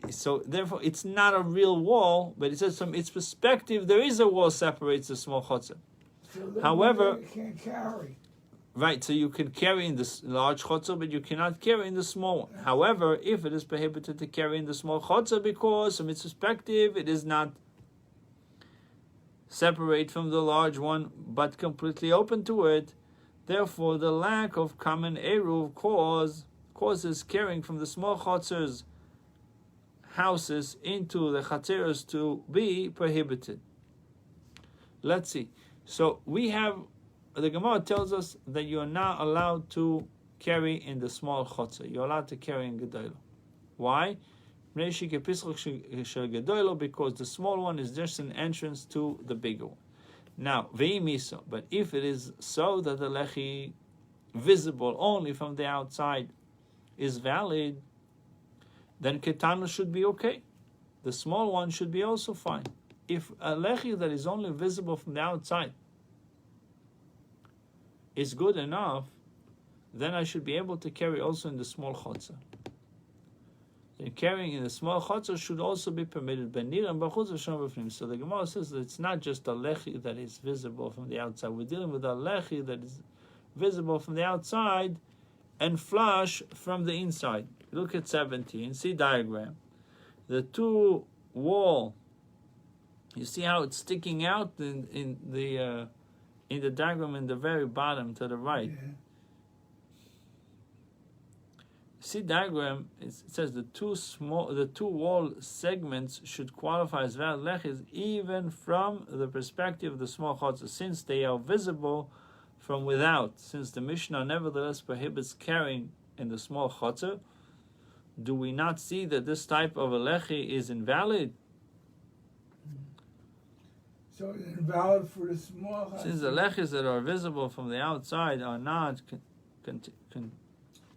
so therefore it's not a real wall, but it says from its perspective there is a wall separates the small chotzer. So However, you can't carry. Right, so you can carry in the large chotzer, but you cannot carry in the small one. However, if it is prohibited to carry in the small chotzer because from its perspective it is not separate from the large one, but completely open to it, therefore the lack of common eruv causes carrying from the small chotzer's houses into the chatzeros to be prohibited. Let's see. So we have, the Gemara tells us that you are not allowed to carry in the small chotzer. You're allowed to carry in gedolah. Why? Because the small one is just an entrance to the bigger one. Now, ve'imiso, but if it is so that the lechi visible only from the outside is valid, then ketana should be okay. The small one should be also fine. If a lechi that is only visible from the outside is good enough, then I should be able to carry also in the small chotzer. And carrying in the small chotzer should also be permitted. So the Gemara says that it's not just a lechi that is visible from the outside. We're dealing with a lechi that is visible from the outside and flush from the inside. Look at 17. See diagram. The two wall. You see how it's sticking out in the diagram in the very bottom to the right. Yeah. See diagram. It says the two wall segments should qualify as valid lechis even from the perspective of the small chotzer, since they are visible from without. Since the Mishnah nevertheless prohibits carrying in the small chotzer, do we not see that this type of a lechi is invalid? So it's invalid for the small chotzer. Since the lechis that are visible from the outside are not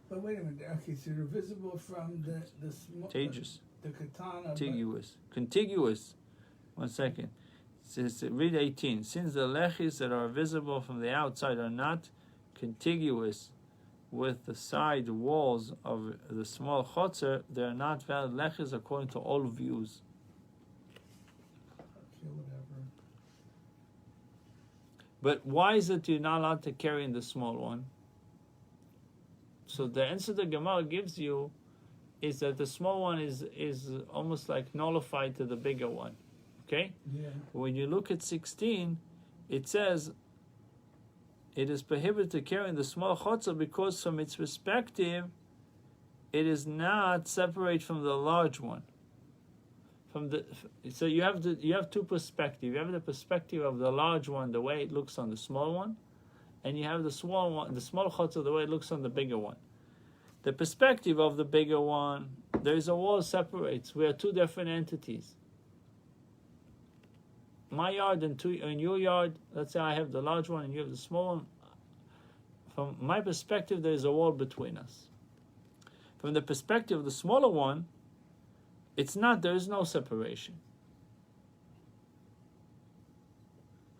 But wait a minute. Okay, so they're visible from the small. contagious. The katana. Contiguous. 1 second. It says, read 18. Since the lechis that are visible from the outside are not contiguous with the side walls of the small chotzer, they are not valid lechis according to all views. Okay, whatever. But why is it you're not allowed to carry in the small one? So the answer the Gemara gives you is that the small one is almost like nullified to the bigger one. Okay? Yeah. When you look at 16, it says it is prohibited to carry in the small chotzer because from its perspective it is not separate from the large one. So you have two perspectives. You have the perspective of the large one, the way it looks on the small one, and you have the small one, the small chotzer, the way it looks on the bigger one. The perspective of the bigger one, there is a wall separates. We are two different entities. My yard and your yard, let's say I have the large one and you have the small one. From my perspective, there is a wall between us. From the perspective of the smaller one, there is no separation.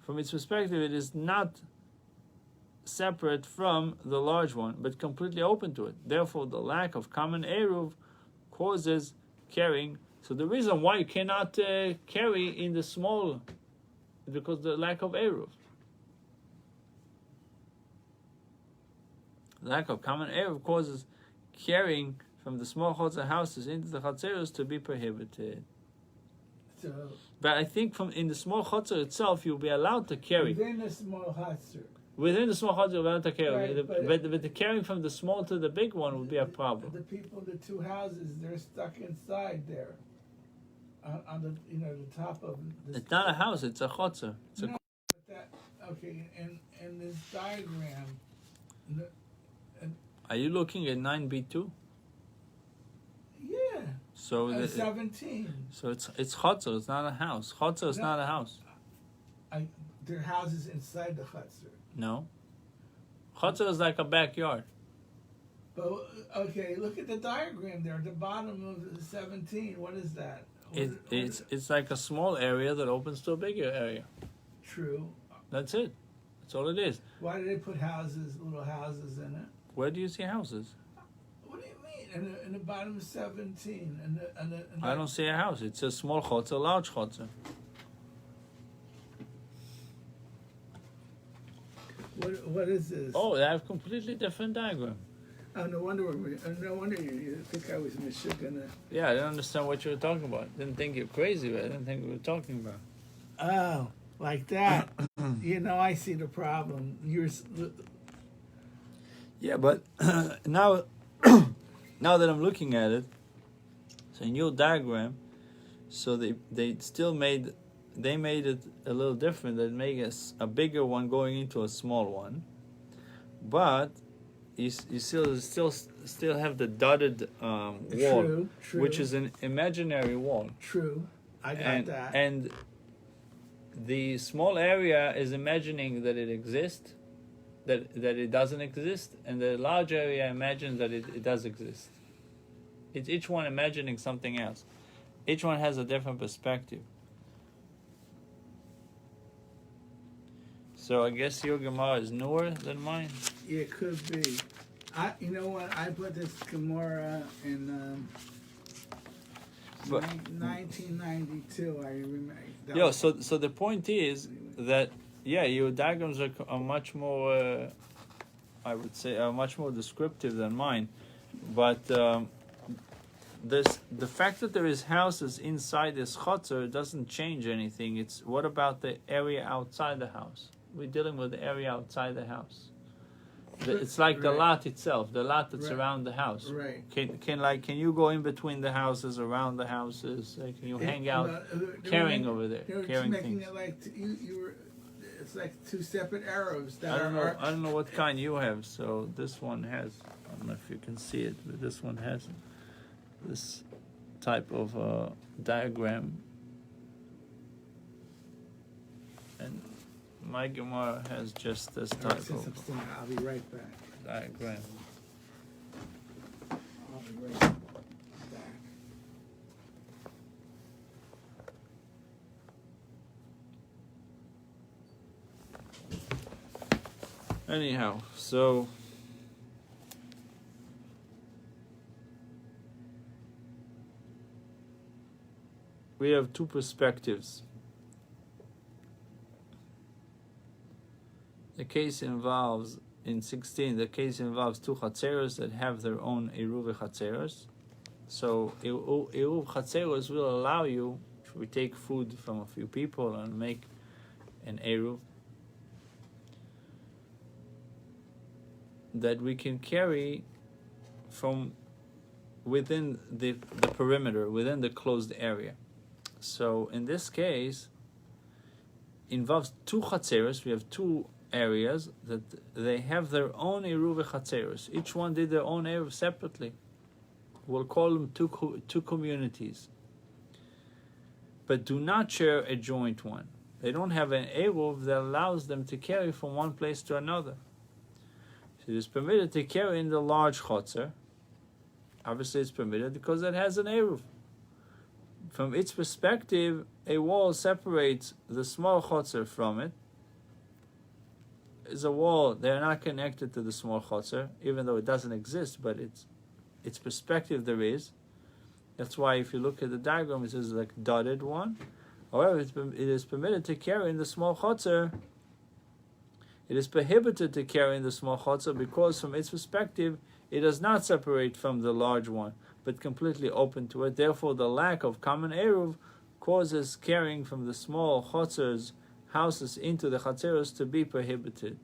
From its perspective, it is not separate from the large one, but completely open to it. Therefore, the lack of common eruv causes carrying. So the reason why you cannot carry in the small is because the lack of eruv. The lack of common eruv causes carrying from the small chotzer houses into the chatzeros to be prohibited. So But I think in the small chotzer itself, you'll be allowed to carry. within the small chotzer. Within the small chotzer, you'll be allowed to carry. Right, but the carrying from the small to the big one would be a problem. The people, the two houses, they're stuck inside there, on the the top of. It's not a house; it's a chotzer. Okay, in this diagram, No, Are you looking at 9b2? yeah. So 17. so it's chotzer. It's not a house. Chotzer is No. not a house. There are houses inside the chutzner. No. Chotzer is like a backyard. But okay, look at the diagram there at the bottom of 17. What is that? It's like a small area that opens to a bigger area. True. That's it. That's all it is. Why did they put houses, little houses in it? Where do you see houses? What do you mean? In the bottom of 17. I don't see a house. It's a small chotzer, large chotzer. What is this? Oh, they have completely different diagram. Oh, no wonder you think I was Michigan. Yeah, I didn't understand what you were talking about. Didn't think you're crazy, but I didn't think we were talking about. Oh, like that. I see the problem. Yeah, but now that I'm looking at it, so in your diagram, so they still made it a little different. They make a bigger one going into a small one, but you still have the dotted wall, True. which is an imaginary wall. True, I got that. And the small area is imagining that it exists, that it doesn't exist, and the large area imagines that it does exist. It's each one imagining something else. Each one has a different perspective. So I guess your Gemara is newer than mine. Yeah, it could be. You know what? I put this Gemara in 1992. I remember. So the point is that your diagrams are much more, I would say, are much more descriptive than mine. But the fact that there is houses inside this chotzer doesn't change anything. It's what about the area outside the house? We're dealing with the area outside the house. It's like the lot itself, the lot that's around the house. Right. Can you go in between the houses, around the houses? Can you hang out carrying over there, carrying making things? it like it's like two separate arrows. I don't know what kind you have. So this one has. I don't know if you can see it, but this one has this type of diagram. And my Gemara has just this type of I'll be right back. diagram. I'll be right back. Anyhow, so we have two perspectives. The case involves, in 16, the case involves two chatzeros that have their own Eruv chatzeros. So Eruv chatzeros will allow you, if we take food from a few people and make an Eruv, that we can carry from within the perimeter, within the closed area. So in this case, involves two chatzeros. We have two areas that they have their own Eruv chatzeros. Each one did their own Eruv separately. We'll call them two communities, but do not share a joint one. They don't have an Eruv that allows them to carry from one place to another. So it is permitted to carry in the large chotzer. Obviously it's permitted because it has an Eruv. From its perspective, a wall separates the small chotzer from it. It's a wall, they're not connected to the small chotzer, even though it doesn't exist, but its perspective there is. That's why if you look at the diagram, it says like dotted one. However, it is permitted to carry in the small chotzer. It is prohibited to carry in the small chotzer because from its perspective, it does not separate from the large one, but completely open to it. Therefore, the lack of common Eruv causes carrying from the small chotzer's houses into the chatzeros to be prohibited.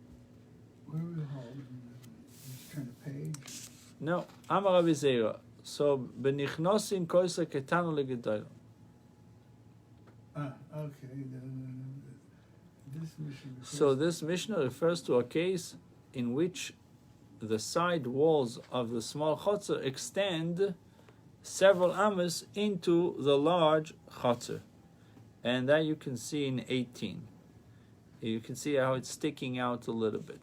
Where are we holding? Just turn the page. No, Amar Rabbi Zera. So benichnosin koisa ketanu legedolim. Okay. This Mishnah. So this Mishnah refers to a case in which the side walls of the small chotzer extend several amas into the large chotzer. And that you can see in 18. You can see how it's sticking out a little bit.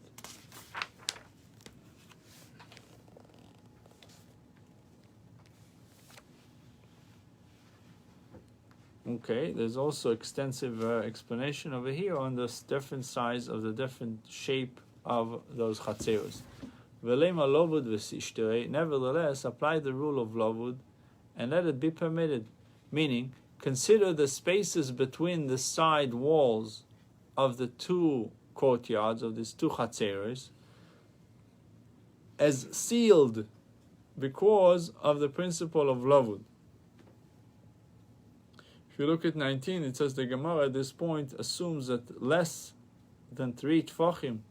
Okay, there's also extensive explanation over here on the different size of the different shape of those chatzeros. Nevertheless, apply the rule of lavud and let it be permitted. Meaning, consider the spaces between the side walls of the two courtyards, of these two chatzeros, as sealed because of the principle of lavud. If you look at 19, it says the Gemara at this point assumes that less than 3 tfachim,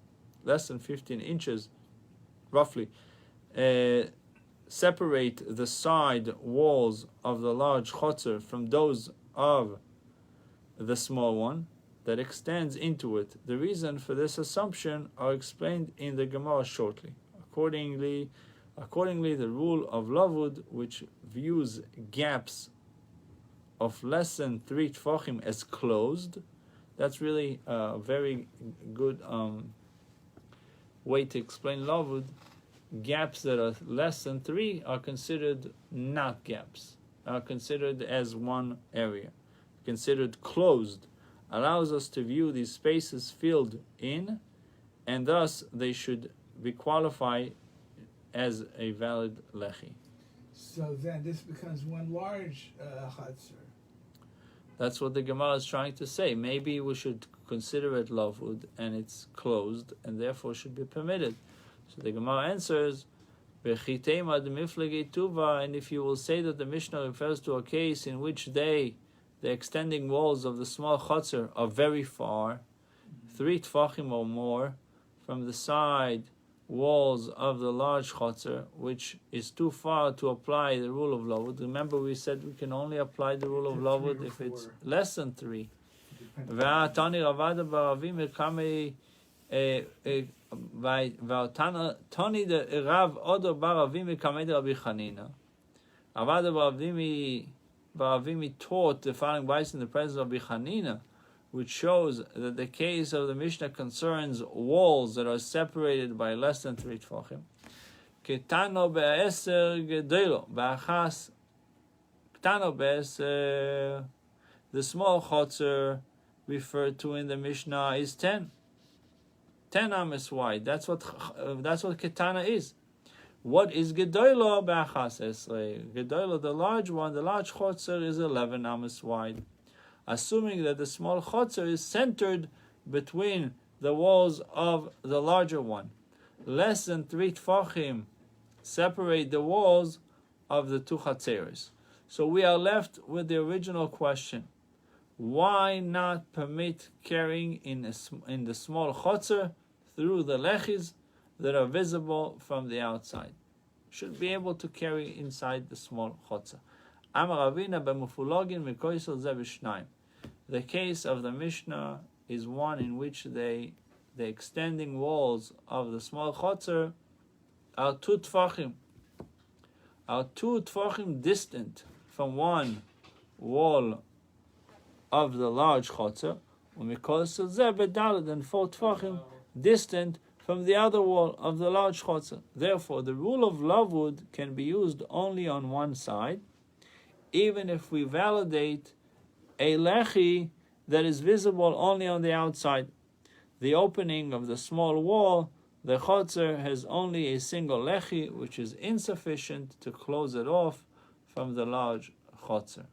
less than 15 inches, roughly, separate the side walls of the large chotzer from those of the small one that extends into it. The reason for this assumption are explained in the Gemara shortly. Accordingly, the rule of lavud, which views gaps of less than 3 tfachim as closed, that's really a very good way to explain lavud. Gaps that are less than 3 are considered not gaps, are considered as one area, considered closed, allows us to view these spaces filled in, and thus they should be qualified as a valid lechi. So then this becomes one large chutzner. That's what the Gemara is trying to say. Maybe we should consider it lavud and it's closed and therefore should be permitted. So the Gemara answers, and if you will say that the Mishnah refers to a case in which the extending walls of the small chotzer are very far, 3 tfachim or more, from the side walls of the large chotzer, which is too far to apply the rule of lavud. Remember, we said we can only apply the rule of lavud if it's less than 3. Tani the Rav Odo bar Avimi kamed Rabbi Chanina. Avada bar Avimi taught the following advice in the presence of Rabbi Chanina, which shows that the case of the Mishnah concerns walls that are separated by less than 3 tfachim. Ketano be'eser gedelo ba'achas. Ketano be'eser. The small chotzer referred to in the Mishnah is 10 ames wide. That's what ketana is. What is gedoilo ba'achas esrei? Gedoilo, the large one, the large chotzer is 11 ames wide. Assuming that the small chotzer is centered between the walls of the larger one. Less than 3 tfachim separate the walls of the two chatzeros. So we are left with the original question. Why not permit carrying in the small chotzer through the lechis that are visible from the outside? Should be able to carry inside the small chotzer. The case of the Mishnah is one in which the extending walls of the small chotzer are 2 tfachim. Are 2 tfachim distant from one wall of the large chotzer, and 4 tfachim distant from the other wall of the large chotzer. Therefore, the rule of lavud can be used only on one side, even if we validate a lechi that is visible only on the outside. The opening of the small wall, the chotzer, has only a single lechi, which is insufficient to close it off from the large chotzer.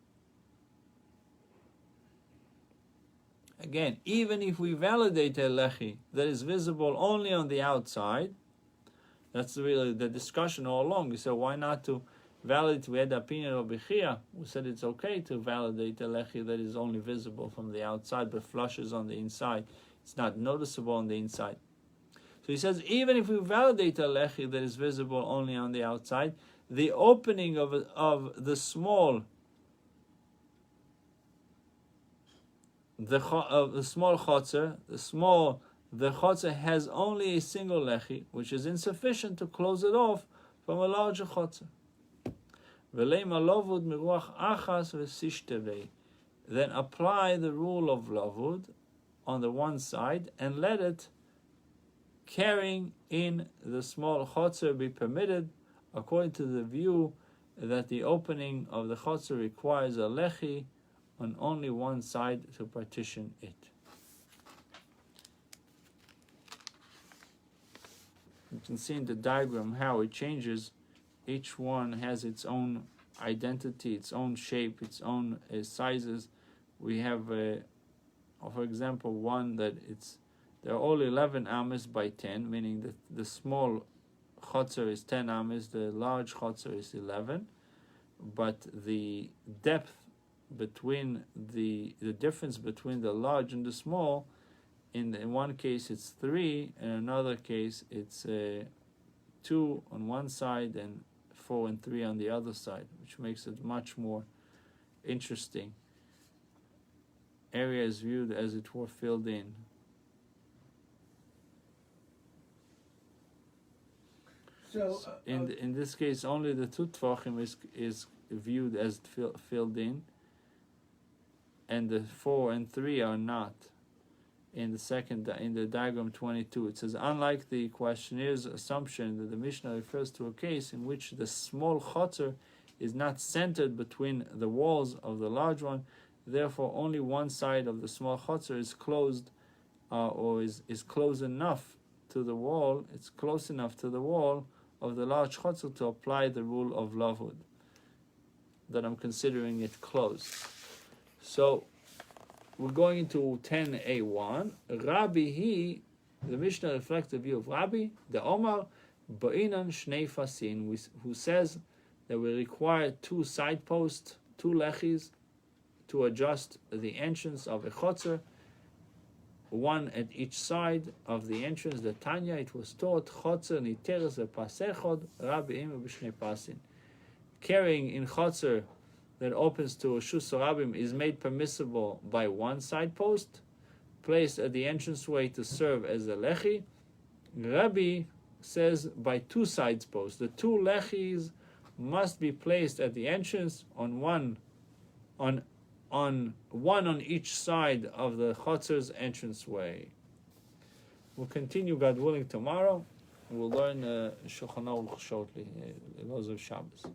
Again, even if we validate a lechi that is visible only on the outside, that's really the discussion all along. So why not to validate? We had the opinion of Bechia, who said it's okay to validate a lechi that is only visible from the outside but flushes on the inside. It's not noticeable on the inside. So he says, even if we validate a lechi that is visible only on the outside, the opening of the small chotzer, the small the chotzer has only a single lechi, which is insufficient to close it off from a larger chotzer. Then apply the rule of lavud on the one side and let it carrying in the small chotzer be permitted, according to the view that the opening of the chotzer requires a lechi on only one side to partition it. You can see in the diagram how it changes. Each one has its own identity, its own shape, its own sizes. We have, for example, one that they're all 11 ames by 10, meaning that the small chotzer is 10 ames, the large chotzer is 11, but the depth between the difference between the large and the small, in one case it's 3, in another case it's 2 on one side and 4 and 3 on the other side, which makes it much more interesting. Area is viewed as it were filled in. So in this case, only the 2 tvachim is viewed as filled in, and the 4 and 3 are not. In the diagram 22, it says, unlike the questionnaires' assumption that the Mishnah refers to a case in which the small chotzer is not centered between the walls of the large one, therefore only one side of the small chotzer is closed, or is close enough to the wall. It's close enough to the wall of the large chotzer to apply the rule of lavud, that I'm considering it closed. So we're going into 10a1. Rabbi the Mishnah reflects the view of Rabbi, the Omar, Ba'inan Shnei Fasin, who says that we require 2 side posts, 2 lechis, to adjust the entrance of a chotzer, one at each side of the entrance. The Tanya, it was taught, chotzer niteres v'pasechod, Rabbi Ima b'shnei pasin. Carrying in chotzer that opens to a shus rabim is made permissible by one side post, placed at the entranceway to serve as a lechi. Rabbi says by 2 side posts. The 2 lechis must be placed at the entrance on one on each side of the chotzer's entranceway. We'll continue, God willing, tomorrow. We'll learn Shulchan Aruch shortly. Those of Shabbos.